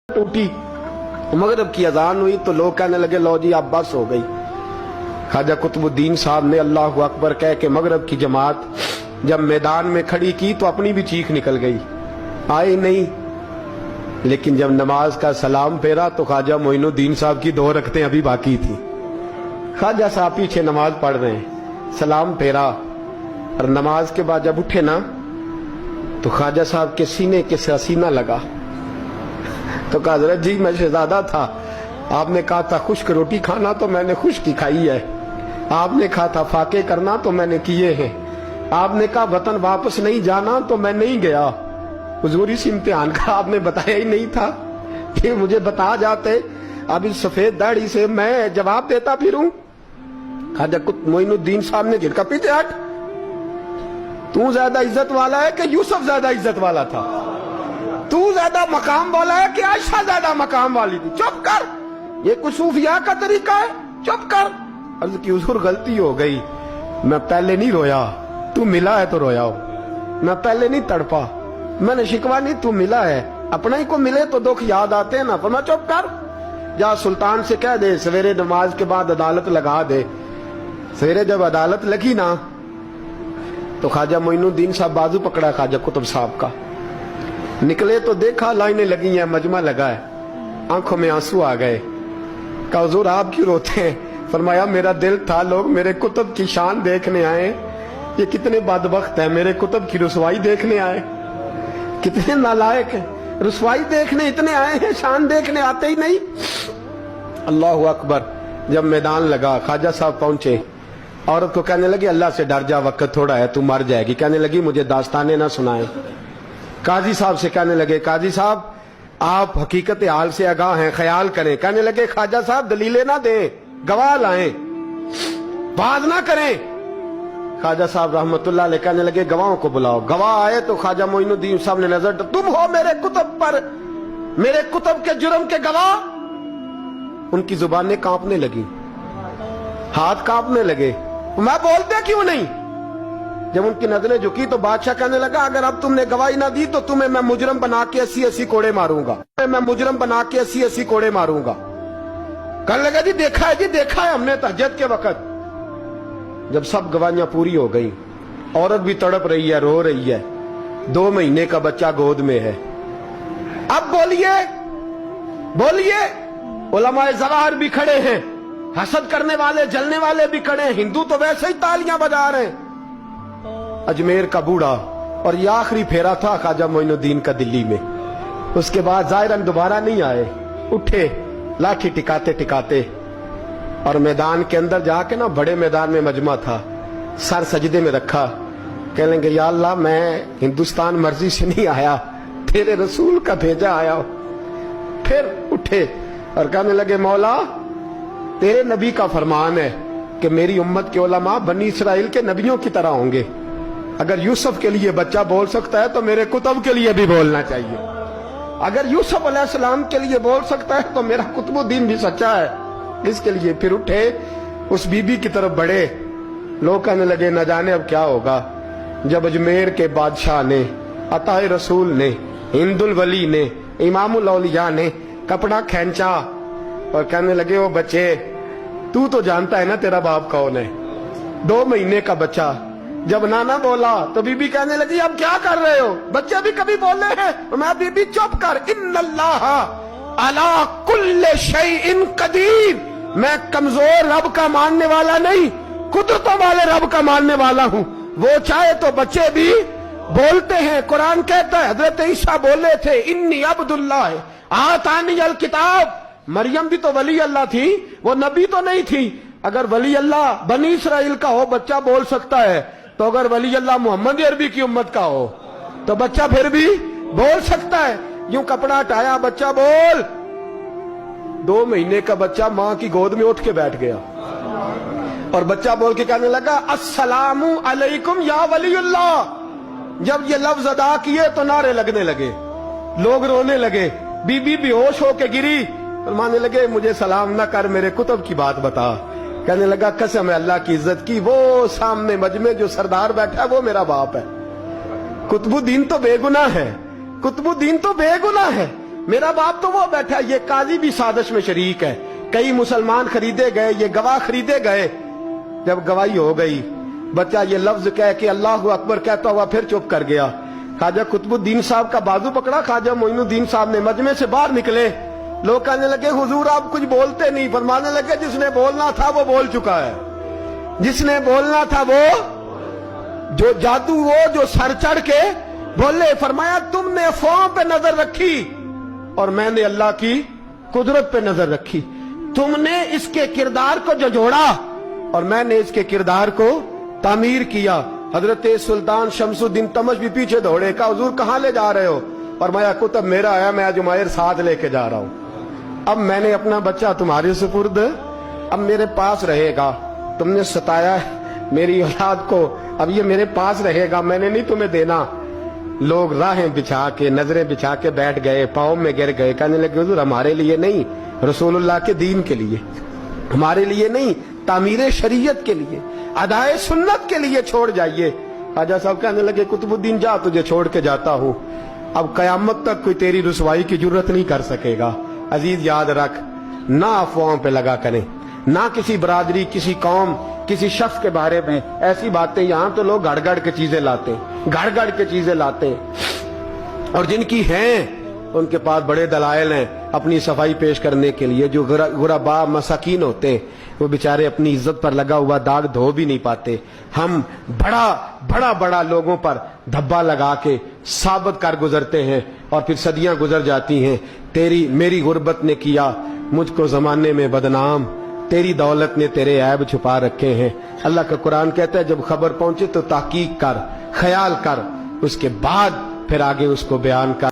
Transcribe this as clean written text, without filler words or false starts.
टूटी, मगरिब की अजान हुई तो लोग कहने लगे लो जी अब बस हो गई। ख्वाजा कुतुबुद्दीन साहब ने अल्लाहु अकबर कह के मगरिब की जमात जब मैदान में खड़ी की तो अपनी भी चीख निकल गई, आए नहीं। लेकिन जब नमाज का सलाम फेरा तो ख्वाजा मोइनुद्दीन साहब की 2 रकतें अभी बाकी थी। ख्वाजा साहब पीछे नमाज पढ़ रहे हैं, सलाम फेरा और नमाज के बाद जब उठे ना तो ख्वाजा साहब के सीने के सीना लगा। तो कहा हज़रत जी मैं शहजादा था, आपने कहा था खुश्क रोटी खाना तो मैंने खुश्क ही खाई है, आपने कहा था फाके करना तो मैंने किए हैं, आपने कहा वतन वापस नहीं जाना तो मैं नहीं गया। हुजूर इस इम्तिहान का आपने बताया ही नहीं था, फिर मुझे बता जाते अब इस सफेद दाढ़ी से मैं जवाब देता फिरूं। ख्वाजा मोइनुद्दीन साहब ने झिड़का, पीछे हट, तू ज्यादा इज्जत वाला है कि यूसुफ ज्यादा इज्जत वाला था? तू ज्यादा मकाम वाला है कि आयशा ज्यादा मकाम वाली थी? चुप कर, ये कुछ सूफिया का तरीका है, चुप कर। अर्ज की हुजूर गलती हो गई, मैं पहले नहीं रोया, तू मिला है तो रोया हो, मैं पहले नहीं तड़पा, मैंने शिकवा नहीं, तू मिला है, अपना ही को मिले तो दुख याद आते हैं ना। पर मैं चुप कर, जा सुल्तान से कह दे सवेरे नमाज के बाद अदालत लगा दे। सवेरे जब अदालत लगी ना तो ख्वाजा मोइनुद्दीन साहब बाजू पकड़ा ख्वाजा कुतुब साहब का, निकले तो देखा लाइनें लगी हैं, मजमा लगा है, आंखों में आंसू आ गए। कहा हुजूर आप क्यों रोते हैं? फरमाया मेरा दिल था लोग मेरे कुतुब की शान देखने आए, ये कितने बदबख्त है, मेरे कुतुब की रुसवाई देखने आए, कितने नालायक हैं, रुसवाई देखने इतने आए हैं, शान देखने आते ही नहीं। अल्लाहु अकबर। जब मैदान लगा ख्वाजा साहब पहुंचे, औरत को कहने लगी अल्लाह से डर जा, वक्त थोड़ा है, तू मर जाएगी। कहने लगी मुझे दास्ताने ना सुनाए। काजी साहब से कहने लगे काजी साहब आप हकीकत हाल से आगाह हैं, ख्याल करें। कहने लगे ख्वाजा साहब दलीलें ना दें, गवाह लाएं, बात ना करें। ख्वाजा साहब रहमतुल्लाह अलैह कहने लगे गवाहों को बुलाओ। गवाह आए तो ख्वाजा मोइनुद्दीन साहब ने नजर, तुम हो मेरे कुतुब पर, मेरे कुतुब के जुर्म के गवाह। उनकी जुबानें कांपने लगी, हाथ कांपने लगे, मैं बोलते क्यों नहीं? जब उनकी नजरें झुकी तो बादशाह कहने लगा अगर अब तुमने गवाही ना दी तो तुम्हें मैं मुजरम बना के 80-80 कोड़े मारूंगा, मैं मुजरम बना के 80-80 कोड़े मारूंगा। कहने लगा जी देखा है, जी देखा है हमने तहज्जुद के वक्त। जब सब गवाहियां पूरी हो गई, औरत भी तड़प रही है, रो रही है, 2 महीने का बच्चा गोद में है। अब बोलिए बोलिए, उलमाए ज़वाहिर भी खड़े हैं, हसद करने वाले जलने वाले भी खड़े हैं, हिंदू तो वैसे ही तालियां बजा रहे हैं। अजमेर का बूढ़ा, और ये आखिरी फेरा था ख्वाजा मोइनुद्दीन का दिल्ली में। उसके बाद जाहिरन दोबारा नहीं आए, उठे लाठी टिकाते टिकाते और मैदान के अंदर जाके ना, बड़े मैदान में मजमा था, सर सजदे में रखा, कह लेंगे या अल्लाह मैं हिंदुस्तान मर्जी से नहीं आया, तेरे रसूल का भेजा आया। फिर उठे और कहने लगे मौला तेरे नबी का फरमान है कि मेरी उम्मत के उलमा बनी इसराइल के नबियों की तरह होंगे, अगर यूसुफ के लिए बच्चा बोल सकता है तो मेरे कुतुब के लिए भी बोलना चाहिए, अगर यूसुफ अलैहिस्सलाम के लिए बोल सकता है तो मेरा कुतुबुद्दीन भी सच्चा है, इसके लिए। फिर उठे उस बीबी की तरफ बढ़े, लोग कहने लगे न जाने अब क्या होगा। जब अजमेर के बादशाह ने, अताए रसूल ने, हिंदुल वली ने, इमामुल औलिया ने कपड़ा खींचा और कहने लगे ओ बच्चे तू तो जानता है ना तेरा बाप कौन है, 2 महीने का बच्चा। जब नाना बोला तो बीबी कहने लगी अब क्या कर रहे हो, बच्चे भी कभी बोले हैं? मैं बीबी चुप कर, इन्नल्लाह अला कुल्ले शैइन कदीर, मैं कमजोर रब का मानने वाला नहीं, कुदरतों वाले रब का मानने वाला हूँ, वो चाहे तो बच्चे भी बोलते हैं। कुरान कहता है हजरत ईसा बोले थे इन्नी अब्दुल्लाह आतानी अल किताब। मरियम भी तो वली अल्लाह थी, वो नबी तो नहीं थी। अगर वली अल्लाह बनी इसराइल का हो बच्चा बोल सकता है, तो अगर वली अल्लाह मोहम्मद अरबी की उम्मत का हो तो बच्चा फिर भी बोल सकता है। यूं कपड़ा हटाया, बच्चा बोल। 2 महीने का बच्चा मां की गोद में उठ के बैठ गया और बच्चा बोल के कहने लगा अस्सलामु अलैकुम या वलीउल्लाह। जब ये लफ्ज अदा किए तो नारे लगने लगे, लोग रोने लगे, बीबी बेहोश होके गिरी, फरमाने लगे मुझे सलाम ना कर, मेरे कुतुब की बात बता। कहने लगा कसम है अल्लाह की इज्जत की, वो सामने मजमे जो सरदार बैठा है वो मेरा बाप है। कुतुबुद्दीन तो बेगुनाह है, कुतुबुद्दीन तो बेगुनाह है, मेरा बाप तो वो बैठा है, ये काजी भी साजिश में शरीक है, कई मुसलमान खरीदे गए, ये गवाह खरीदे गए। जब गवाही हो गई, बच्चा ये लफ्ज कह के अल्लाह अकबर कहता हुआ फिर चुप कर गया। ख्वाजा कुतुबुद्दीन साहब का बाजू पकड़ा, ख्वाजा मोइनुद्दीन साहब ने मजमे से बाहर निकले। लोग कहने लगे हुजूर आप कुछ बोलते नहीं। फरमाने लगे जिसने बोलना था वो बोल चुका है, जिसने बोलना था वो, जो जादू वो जो सर चढ़ के बोले। फरमाया तुमने अफवाहों पे नजर रखी और मैंने अल्लाह की कुदरत पे नजर रखी। तुमने इसके किरदार को जोड़ा और मैंने इसके किरदार को तामीर किया। हजरत सुल्तान शमसुद्दीन तमश भी पीछे दौड़े, कहा हुजूर कहां ले जा रहे हो? फरमाया कुतुब मेरा है, मैं आज उमैर साथ लेके जा रहा हूं। अब मैंने अपना बच्चा तुम्हारे सुपुर्द, अब मेरे पास रहेगा। तुमने सताया मेरी औलाद को, अब ये मेरे पास रहेगा, मैंने नहीं तुम्हें देना। लोग राहें बिछा के, नजरें बिछा के बैठ गए, पाँव में गिर गए, कहने लगे हुजूर हमारे लिए नहीं, रसूलुल्लाह के दीन के लिए, हमारे लिए नहीं, तामीर शरीयत के लिए, अदाए सुन्नत के लिए छोड़ जाइए। ख्वाजा साहब कहने लगे कुतुबुद्दीन जा, तुझे छोड़ के जाता हूं, अब कयामत तक कोई तेरी रुसवाई की जरूरत नहीं कर सकेगा। अजीज याद रख, ना अफवाहों पे लगा करें, ना किसी बरादरी, किसी कौम, किसी शख्स के बारे में ऐसी बातें। यहां तो लोग गड़ गड़ के चीजें लाते, गड़ गड़ के चीजें लाते, और जिनकी हैं उनके पास बड़े दलाइल हैं अपनी सफाई पेश करने के लिए। जो गुरबा मसाकीन होते हैं वो बेचारे अपनी इज्जत पर लगा हुआ दाग धो भी नहीं पाते। हम बड़ा लोगों पर धब्बा लगा के साबित कर गुजरते हैं और फिर सदियां गुजर जाती हैं। तेरी मेरी गुर्बत ने किया मुझको जमाने में बदनाम, तेरी दौलत ने तेरे ऐब छुपा रखे हैं। अल्लाह का कुरान कहता है जब खबर पहुंचे तो ताकीक कर, ख्याल कर, उसके बाद फिर आगे उसको बयान कर।